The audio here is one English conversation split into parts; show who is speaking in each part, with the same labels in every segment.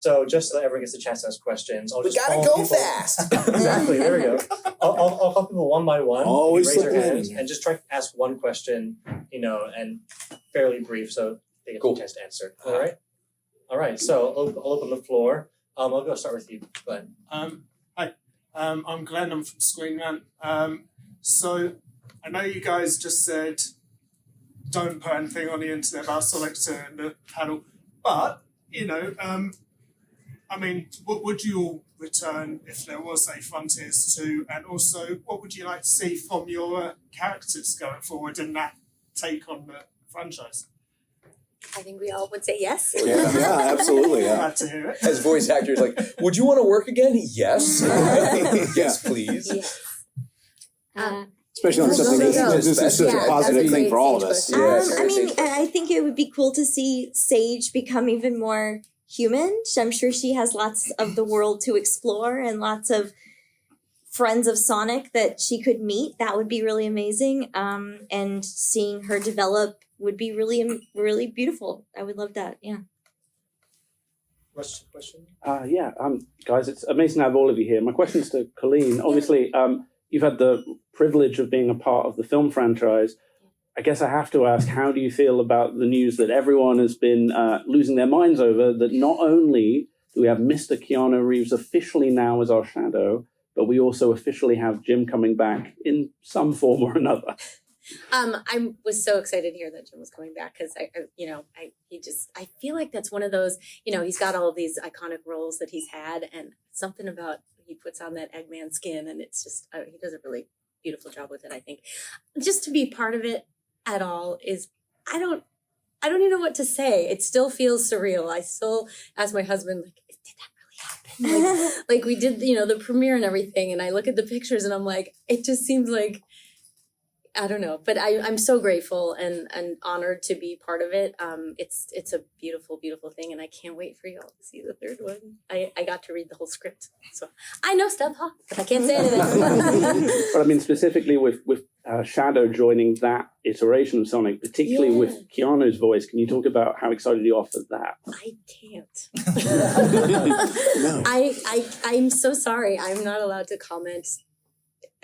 Speaker 1: So just so everyone gets a chance to ask questions,
Speaker 2: We gotta go fast.
Speaker 1: Exactly. There we go. I'll call people one by one.
Speaker 3: Always
Speaker 1: raise your
Speaker 3: looking
Speaker 1: hand and just try to ask one question, and fairly brief so they get a chance to answer. All right. So I'll open the floor. I'll go start with you. Go ahead.
Speaker 4: Hi. I'm Glenn. I'm from Screen Rant. So I know you guys just said don't put anything on the internet about Sonic in the panel, but would you all return if there was a Frontiers 2? And also, what would you like to see from your characters going forward in that take on the franchise?
Speaker 5: I think we all would say yes.
Speaker 3: Yeah, absolutely. Yeah.
Speaker 4: Glad to hear it.
Speaker 2: As voice actors, like, would you want to work again? Yes. Yes, please.
Speaker 5: Yes.
Speaker 3: Especially on something this is such a positive thing for all of us.
Speaker 6: I think it would be cool to see Sage become even more human. I'm sure she has lots of the world to explore and lots of friends of Sonic that she could meet. That would be really amazing. And seeing her develop would be really, really beautiful. I would love that. Yeah.
Speaker 1: Question?
Speaker 7: Guys, it's amazing to have all of you here. My question is to Colleen. Obviously, you've had the privilege of being a part of the film franchise. I guess I have to ask, how do you feel about the news that everyone has been losing their minds over, that not only do we have Mr. Keanu Reeves officially now as our Shadow, but we also officially have Jim coming back in some form or another?
Speaker 5: I was so excited to hear that Jim was coming back because I feel like that's one of those, he's got all of these iconic roles that he's had, and something about he puts on that Eggman skin, and it's just he does a really beautiful job with it. I think just to be part of it at all is I don't even know what to say. It still feels surreal. I still ask my husband, like, did that really happen? Like we did, the premiere and everything, and I look at the pictures and I'm like, it just seems like, I don't know, but I'm so grateful and honored to be part of it. It's a beautiful, beautiful thing, and I can't wait for y'all to see the third one. I got to read the whole script, so I know stuff, but I can't say anything.
Speaker 7: But I mean, specifically with Shadow joining that iteration of Sonic, particularly with Keanu's voice, can you talk about how excited you are for that?
Speaker 5: I can't. I'm so sorry. I'm not allowed to comment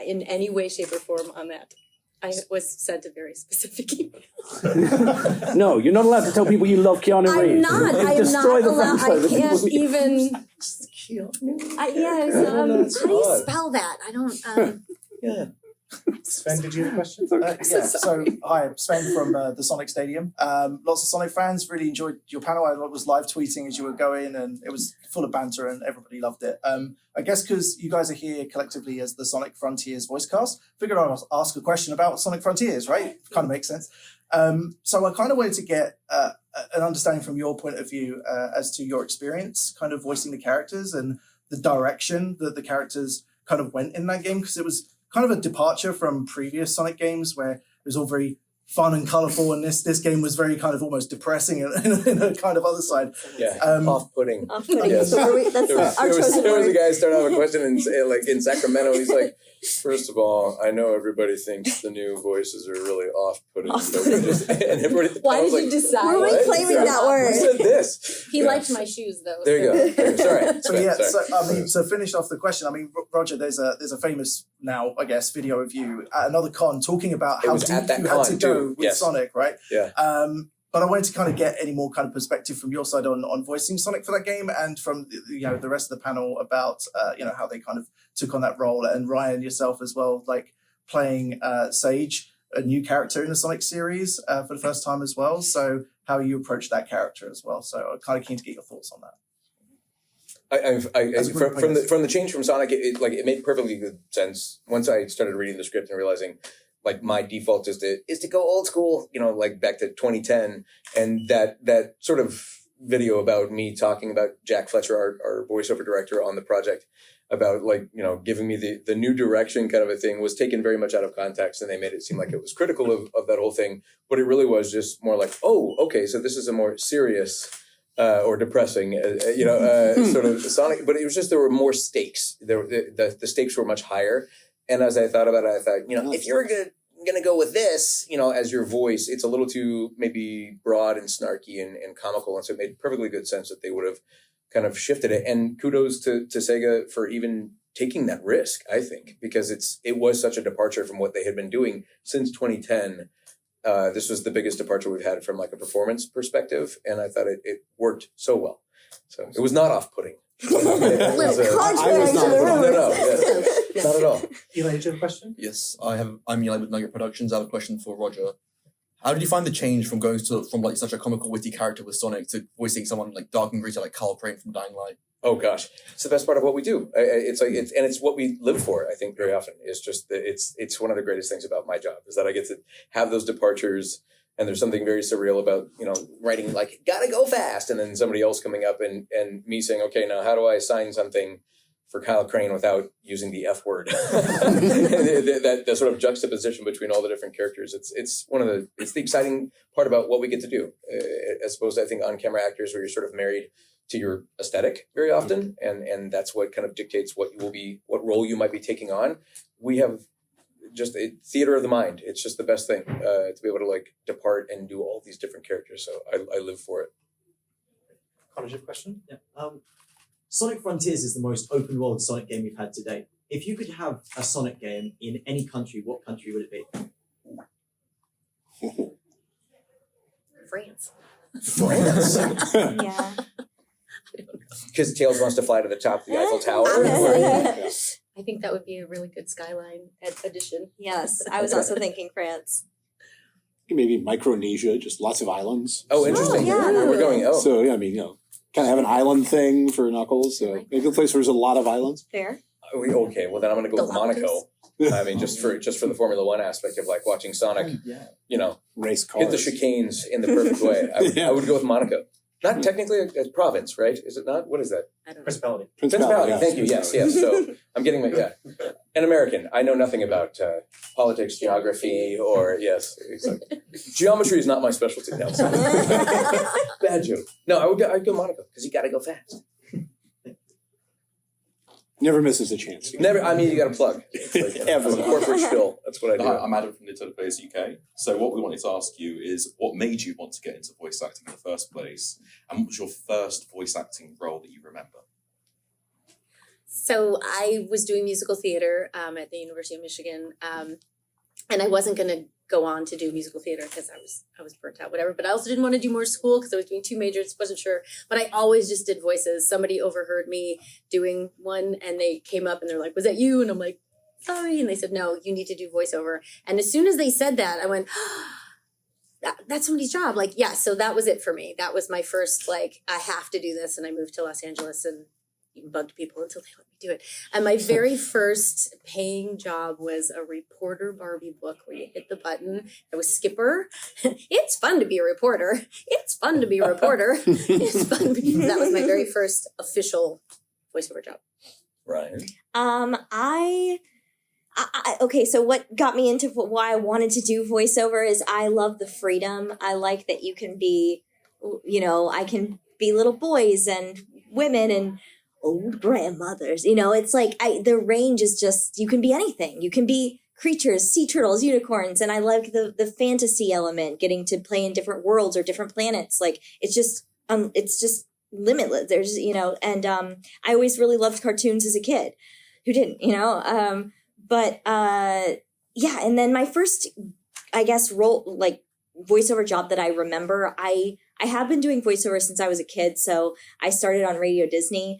Speaker 5: in any way, shape, or form on that. I was sent a very specific email.
Speaker 7: No, you're not allowed to tell people you love Keanu Reeves.
Speaker 5: I'm not allowed. I can't even. How do you spell that? I don't.
Speaker 1: Yeah. Sven, did you have a question?
Speaker 8: So hi, I'm Sven from the Sonic Stadium. Lots of Sonic fans really enjoyed your panel. I was live tweeting as you were going, and it was full of banter, and everybody loved it. I guess because you guys are here collectively as the Sonic Frontiers voice cast, figured I'd ask a question about Sonic Frontiers, right? Kind of makes sense. So I kind of wanted to get an understanding from your point of view as to your experience kind of voicing the characters and the direction that the characters kind of went in that game, because it was kind of a departure from previous Sonic games where it was all very fun and colourful, and this game was very kind of almost depressing in a kind of other side.
Speaker 2: Yeah, off-putting.
Speaker 6: Yeah.
Speaker 2: So there was a guy starting off a question in Sacramento. He's like, first of all, I know everybody thinks the new voices are really off-putting. And everybody,
Speaker 5: why did you decide?
Speaker 6: We're reclaiming that word.
Speaker 2: Who said this?
Speaker 5: He liked my shoes, though.
Speaker 2: There you go. Sorry.
Speaker 8: So to finish off the question, I mean, Roger, there's a famous now, I guess, video of you at another con talking about how deep you had to go with Sonic, right?
Speaker 2: Yeah.
Speaker 8: But I wanted to kind of get any more kind of perspective from your side on voicing Sonic for that game, and from the rest of the panel about how they kind of took on that role, and Ryan, yourself as well, like playing Sage, a new character in the Sonic series for the first time as well. So how you approach that character as well. So I'm kind of keen to get your thoughts on that.
Speaker 2: From the change from Sonic, it made perfectly good sense once I started reading the script and realizing, like, my default is to go old school, like back to 2010, and that sort of video about me talking about Jack Fletcher, our voiceover director on the project, about giving me the new direction kind of a thing, was taken very much out of context, and they made it seem like it was critical of that whole thing, but it really was just more like, oh, okay, so this is a more serious or depressing, sort of Sonic. But it was just there were more stakes. The stakes were much higher. And as I thought about it, I thought, if you're gonna go with this, as your voice, it's a little too maybe broad and snarky and comical. And so it made perfectly good sense that they would have kind of shifted it. And kudos to Sega for even taking that risk, I think, because it was such a departure from what they had been doing since 2010. This was the biggest departure we've had from like a performance perspective, and I thought it worked so well. So it was not off-putting.
Speaker 6: Contrary to the rumors.
Speaker 2: Not at all.
Speaker 1: Eli, did you have a question?
Speaker 9: Yes, I'm Eli with Nugget Productions. I have a question for Roger. How did you find the change from going from like such a comical, witty character with Sonic to voicing someone like dark and gritty like Carl Crane from Dying Light?
Speaker 2: Oh gosh, it's the best part of what we do. It's what we live for. I think very often is just that it's one of the greatest things about my job is that I get to have those departures, and there's something very surreal about writing like gotta go fast, and then somebody else coming up and me saying, okay, now how do I assign something for Kyle Crane without using the F word? that sort of juxtaposition between all the different characters. It's the exciting part about what we get to do, as opposed to I think on camera actors where you're sort of married to your aesthetic very often, and that's what kind of dictates what role you might be taking on. We have just a theater of the mind. It's just the best thing to be able to like depart and do all these different characters. So I live for it.
Speaker 1: Connor, do you have a question?
Speaker 10: Yeah. Sonic Frontiers is the most open world Sonic game we've had to date. If you could have a Sonic game in any country, what country would it be?
Speaker 5: France.
Speaker 2: France.
Speaker 6: Yeah.
Speaker 2: Because Tails wants to fly to the top of the Eiffel Tower.
Speaker 5: I think that would be a really good skyline addition.
Speaker 6: Yes, I was also thinking France.
Speaker 3: Maybe Micronesia, just lots of islands.
Speaker 2: Oh, interesting.
Speaker 6: yeah.
Speaker 2: We're going. Oh,
Speaker 3: So yeah, I mean, kind of have an island thing for Knuckles. So maybe a place where there's a lot of islands.
Speaker 6: Fair.
Speaker 2: Okay. Well, then I'm going to go with
Speaker 5: Galapagos.
Speaker 2: Monaco. I mean, just for the Formula One aspect of like watching Sonic,
Speaker 3: Race cars.
Speaker 2: hit the chicanes in the perfect way. I would go with Monaco. Not technically a province, right? Is it not? What is that?
Speaker 5: I don't know.
Speaker 1: Principality.
Speaker 2: Principality.
Speaker 3: yeah.
Speaker 2: Thank you. Yes. So I'm getting an American. I know nothing about politics, geography, or exactly. Geometry is not my specialty. No, bad joke. No, I'd go Monaco because you got to go fast.
Speaker 3: Never misses a chance.
Speaker 2: Never. I mean, you got to plug.
Speaker 3: Ever.
Speaker 2: As a corporate shill. That's what I do.
Speaker 11: Hi, I'm Adam from Nintendo Players UK. So what we wanted to ask you is what made you want to get into voice acting in the first place, and what was your first voice acting role that you remember?
Speaker 5: So I was doing musical theater at the University of Michigan, and I wasn't going to go on to do musical theater because I was burnt out, whatever. But I also didn't want to do more school because I was doing 2 majors, wasn't sure. But I always just did voices. Somebody overheard me doing one, and they came up and they're like, "Was that you?" And I'm like, "Sorry." And they said, "No, you need to do voiceover." And as soon as they said that, I went, that's somebody's job. Like, yeah. So that was it for me. That was my first, like, I have to do this. And I moved to Los Angeles and even bugged people until they let me do it. And my very first paying job was a reporter Barbie book where you hit the button. It was Skipper. It's fun to be a reporter. It's fun to be a reporter. It's fun to be. That was my very first official voiceover job.
Speaker 2: Ryan.
Speaker 6: Okay, so what got me into why I wanted to do voiceover is I love the freedom. I like that you can be, I can be little boys and women and old grandmothers. It's like the range is just, you can be anything. You can be creatures, sea turtles, unicorns, and I like the fantasy element, getting to play in different worlds or different planets. Like it's just limitless. There's and I always really loved cartoons as a kid. Who didn't? But and then my first, I guess, role, like voiceover job that I remember, I have been doing voiceover since I was a kid. So I started on Radio Disney.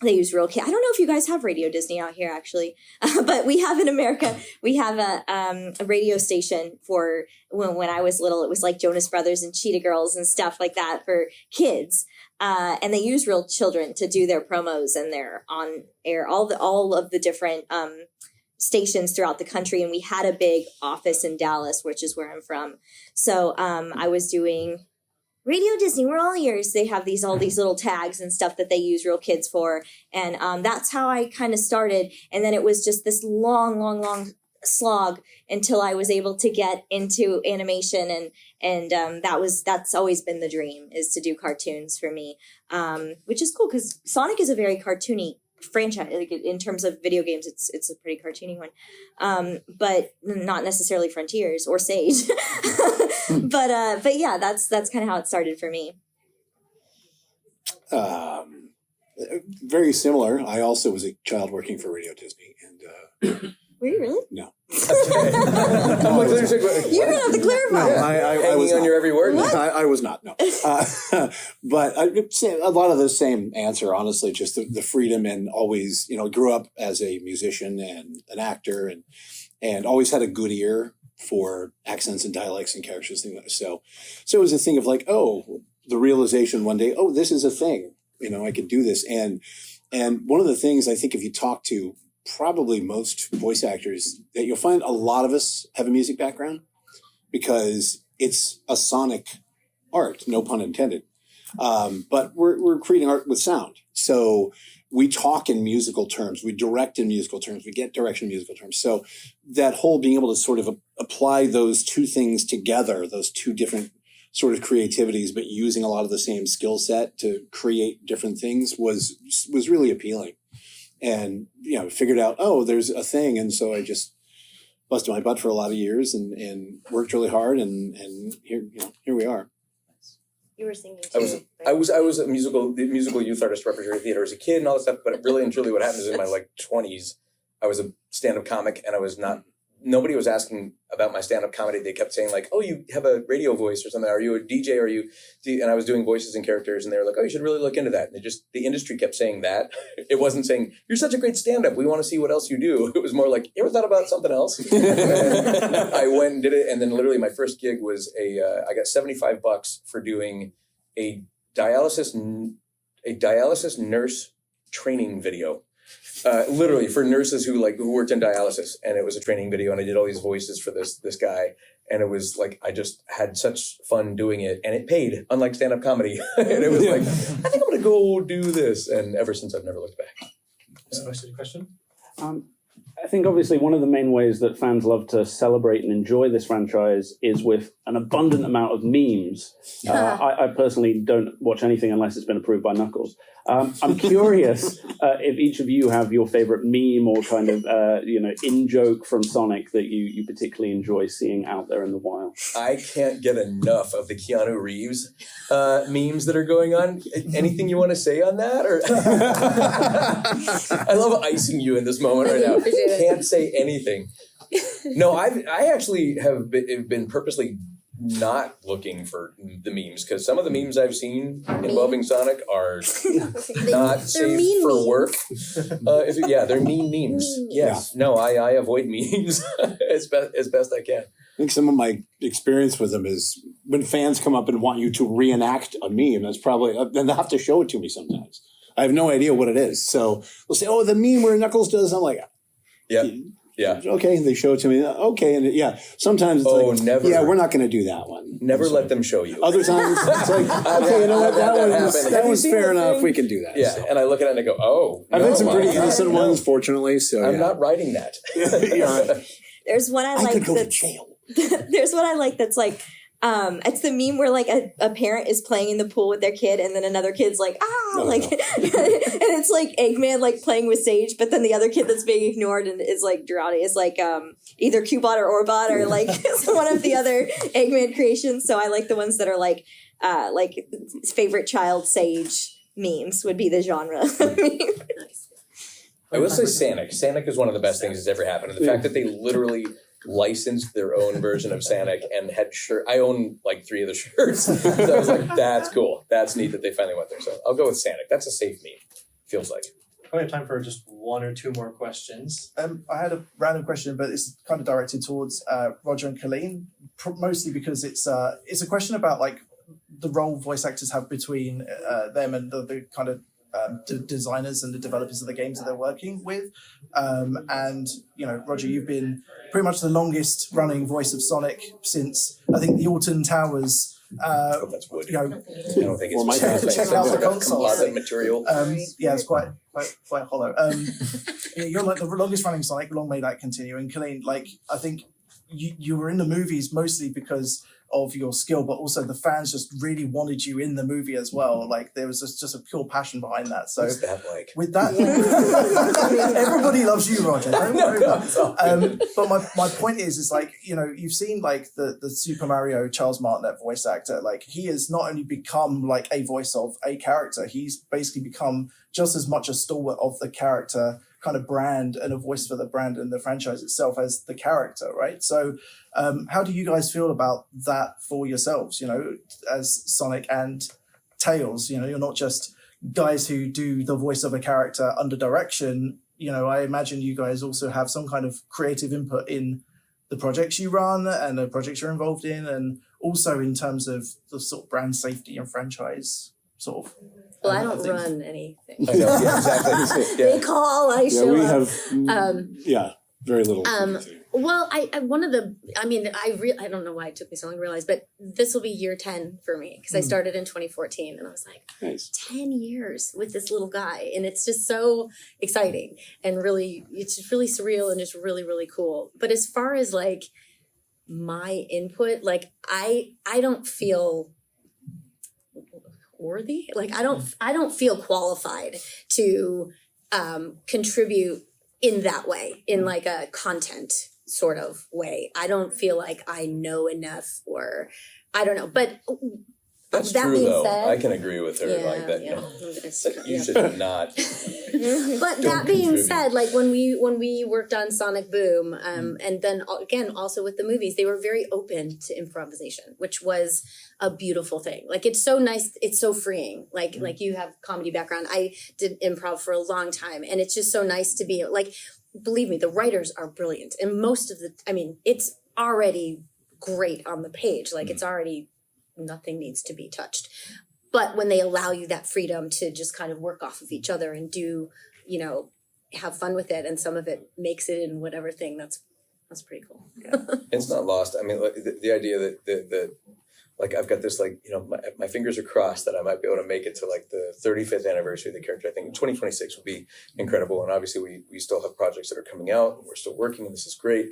Speaker 6: They use real kids. I don't know if you guys have Radio Disney out here, actually, but we have in America. We have a radio station for when I was little. It was like Jonas Brothers and Cheetah Girls and stuff like that for kids. And they use real children to do their promos, and they're on air all of the different stations throughout the country. And we had a big office in Dallas, which is where I'm from. So I was doing Radio Disney, we're all ears. They have all these little tags and stuff that they use real kids for. And that's how I kind of started. And then it was just this long slog until I was able to get into animation. And that's always been the dream, is to do cartoons for me, which is cool because Sonic is a very cartoony franchise. Like in terms of video games, it's a pretty cartoony one, but not necessarily Frontiers or Sage. but yeah, that's kind of how it started for me.
Speaker 3: Very similar. I also was a child working for Radio Disney, and
Speaker 6: Were you really?
Speaker 3: no.
Speaker 2: I'm like,
Speaker 6: You're gonna have to clarify.
Speaker 3: I was
Speaker 2: on
Speaker 3: not.
Speaker 2: your every word.
Speaker 3: I was not. No, but I'd say a lot of the same answer. Honestly, just the freedom and always, grew up as a musician and an actor, and always had a good ear for accents and dialects and characters. Things like that. So it was a thing of like, the realization one day, this is a thing. I could do this, and one of the things I think if you talk to probably most voice actors, that you'll find a lot of us have a music background because it's a sonic art, no pun intended. But we're creating art with sound. So we talk in musical terms, we direct in musical terms, we get direction in musical terms. So that whole being able to sort of apply those two things together, those two different sort of creativities, but using a lot of the same skill set to create different things was really appealing. And, figured out, there's a thing. And so I just busted my butt for a lot of years and worked really hard. And here we are.
Speaker 5: You were singing too.
Speaker 2: I was the musical youth artist representing theater as a kid and all that stuff. But really and truly what happened is in my 20s, I was a stand-up comic and I was not, nobody was asking about my stand-up comedy. They kept saying like, you have a radio voice or something. Are you a DJ? And I was doing voices and characters and they were like, you should really look into that. And the industry kept saying that. It wasn't saying, you're such a great stand-up. We want to see what else you do. It was more like, you ever thought about something else? I went and did it. And then literally my first gig was I got $75 for doing a dialysis nurse training video. Literally for nurses who worked in dialysis, and it was a training video, and I did all these voices for this guy, and it was like I just had such fun doing it, and it paid, unlike stand-up comedy. And it was like, I think I'm gonna go do this, and ever since I've never looked back.
Speaker 1: Question?
Speaker 7: I think obviously one of the main ways that fans love to celebrate and enjoy this franchise is with an abundant amount of memes. I personally don't watch anything unless it's been approved by Knuckles. I'm curious if each of you have your favorite meme or kind of in-joke from Sonic that you particularly enjoy seeing out there in the wild.
Speaker 2: I can't get enough of the Keanu Reeves memes that are going on. Anything you want to say on that? Or I love icing you in this moment right now. Can't say anything. No, I actually have been purposely not looking for the memes because some of the memes I've seen involving Sonic are not safe for work. They're mean memes. Yes. No, I avoid memes as best I can.
Speaker 3: I think some of my experience with them is when fans come up and want you to reenact a meme, that's probably, then they'll have to show it to me sometimes. I have no idea what it is. So they'll say, the meme where Knuckles does, I'm like, yeah. Okay, and they show it to me. Okay, and sometimes it's never. Yeah, we're not going to do that one.
Speaker 2: Never let them show you.
Speaker 3: Other times it's like, okay, you know what, that one's fair enough. We can do that.
Speaker 2: Yeah, and I look at it and I go,
Speaker 3: I've had some pretty innocent ones, fortunately. So
Speaker 2: I'm not writing that.
Speaker 3: Right.
Speaker 6: There's one I
Speaker 3: could go to jail.
Speaker 6: There's one I like that's like, it's the meme where a parent is playing in the pool with their kid and then another kid's like, and it's like Eggman playing with Sage, but then the other kid that's being ignored and is drowning is either Cubot or Orbot or one of the other Eggman creations. So I like the ones that are favorite child Sage memes would be the genre.
Speaker 2: I will say Sonic. Sonic is one of the best things that's ever happened. And the fact that they literally licensed their own version of Sonic and had I own 3 of the shirts. So I was like, that's cool. That's neat that they finally went there. So I'll go with Sonic. That's a safe meme. Feels like.
Speaker 1: Probably have time for just one or two more questions.
Speaker 8: I had a random question, but it's kind of directed towards Roger and Colleen, mostly because it's a question about the role voice actors have between them and the kind of designers and the developers of the games that they're working with. And Roger, you've been pretty much the longest running voice of Sonic since I think the Alton Towers.
Speaker 2: That's wood. I don't think it's
Speaker 8: check out the console
Speaker 2: material.
Speaker 8: It's quite hollow. You're the longest running Sonic. Long may that continue. And Colleen, I think you were in the movies mostly because of your skill, but also the fans just really wanted you in the movie as well. Like there was just a pure passion behind that. So
Speaker 2: What's that like?
Speaker 8: with that, everybody loves you, Roger. Don't worry about it. But my point is like, you know, you've seen like the Super Mario Charles Martinet voice actor. Like he has not only become like a voice of a character, he's basically become just as much a stalwart of the character kind of brand and a voice for the brand and the franchise itself as the character, right? So how do you guys feel about that for yourselves, you know, as Sonic and Tails? You know, you're not just guys who do the voice of a character under direction. You know, I imagine you guys also have some kind of creative input in the projects you run and the projects you're involved in, and also in terms of the sort of brand safety and franchise sort of.
Speaker 5: Well, I don't run anything.
Speaker 2: I know, yeah, exactly.
Speaker 5: They call, I show
Speaker 3: we
Speaker 5: up.
Speaker 3: have very little.
Speaker 5: Well, I don't know why it took me so long to realize, but this will be year 10 for me because I started in 2014 and I was like,
Speaker 3: Nice.
Speaker 5: 10 years with this little guy. And it's just so exciting and really, it's just really surreal and just really, really cool. But as far as like my input, like I don't feel worthy. Like I don't feel qualified to contribute in that way, in like a content sort of way. I don't feel like I know enough, or I don't know. But
Speaker 2: That's
Speaker 5: that
Speaker 2: true,
Speaker 5: being
Speaker 2: though.
Speaker 5: said,
Speaker 2: I can agree with her. Like that, you know, that you should not.
Speaker 5: But that being said, like when we worked on Sonic Boom, and then again also with the movies, they were very open to improvisation, which was a beautiful thing. Like it's so nice, it's so freeing. Like you have comedy background. I did improv for a long time, and it's just so nice to be like, believe me, the writers are brilliant, and most of the, I mean, it's already great on the page. Like it's already, nothing needs to be touched. But when they allow you that freedom to just kind of work off of each other and do, you know, have fun with it, and some of it makes it in whatever thing, that's pretty cool.
Speaker 2: Yeah. It's not lost. I mean, like, the idea that like I've got this, like, you know, my fingers are crossed that I might be able to make it to like the 35th anniversary of the character. I think 2026 will be incredible, and obviously we still have projects that are coming out, and we're still working, and this is great.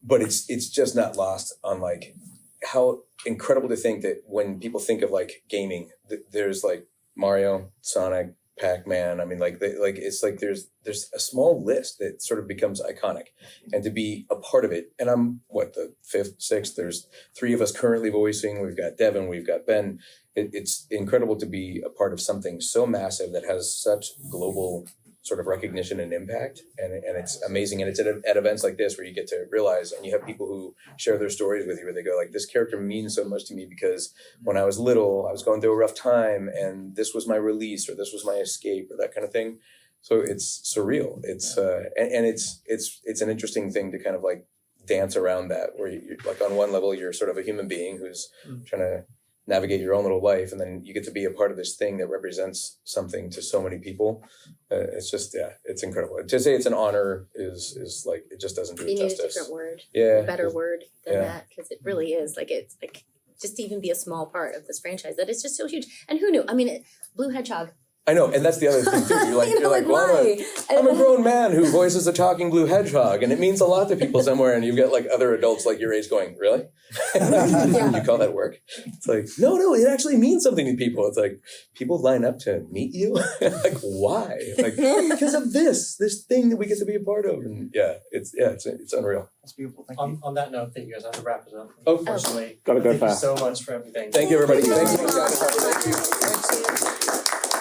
Speaker 2: But it's just not lost on like how incredible to think that when people think of like gaming, there's like Mario, Sonic, Pac-Man. I mean, like it's like there's a small list that sort of becomes iconic, and to be a part of it. And I'm the 5th, 6th. There's 3 of us currently voicing. We've got Devin, we've got Ben. It's incredible to be a part of something so massive that has such global sort of recognition and impact, and it's amazing. And it's at events like this where you get to realize, and you have people who share their stories with you, where they go like, this character means so much to me because when I was little, I was going through a rough time, and this was my release, or this was my escape, or that kind of thing. So it's surreal. It's and it's an interesting thing to kind of like dance around that, where you're like, on one level you're sort of a human being who's trying to navigate your own little life, and then you get to be a part of this thing that represents something to so many people. It's just, it's incredible. To say it's an honor is like, it just doesn't do it justice.
Speaker 5: You need a different word,
Speaker 2: a
Speaker 5: better word than that, because it really is like, it's like just to even be a small part of this franchise that is just so huge. And who knew? I mean, Blue Hedgehog.
Speaker 2: I know, and that's the other thing too. You're like, well,
Speaker 5: why?
Speaker 2: I'm a grown man who voices a talking blue hedgehog, and it means a lot to people somewhere. And you've got like other adults like your age going, really? You call that work? It's like, no, it actually means something to people. It's like people line up to meet you. Like, why? Like, because of this thing that we get to be a part of. And it's unreal.
Speaker 8: That's beautiful. Thank you.
Speaker 1: On that note, I think you guys have to wrap it up.
Speaker 2: Oh,
Speaker 1: unfortunately.
Speaker 7: Gotta go
Speaker 1: Thank
Speaker 7: fast.
Speaker 1: you so much for everything.
Speaker 2: Thank you, everybody.
Speaker 5: Thank you.
Speaker 2: Thanks, guys. Thank you.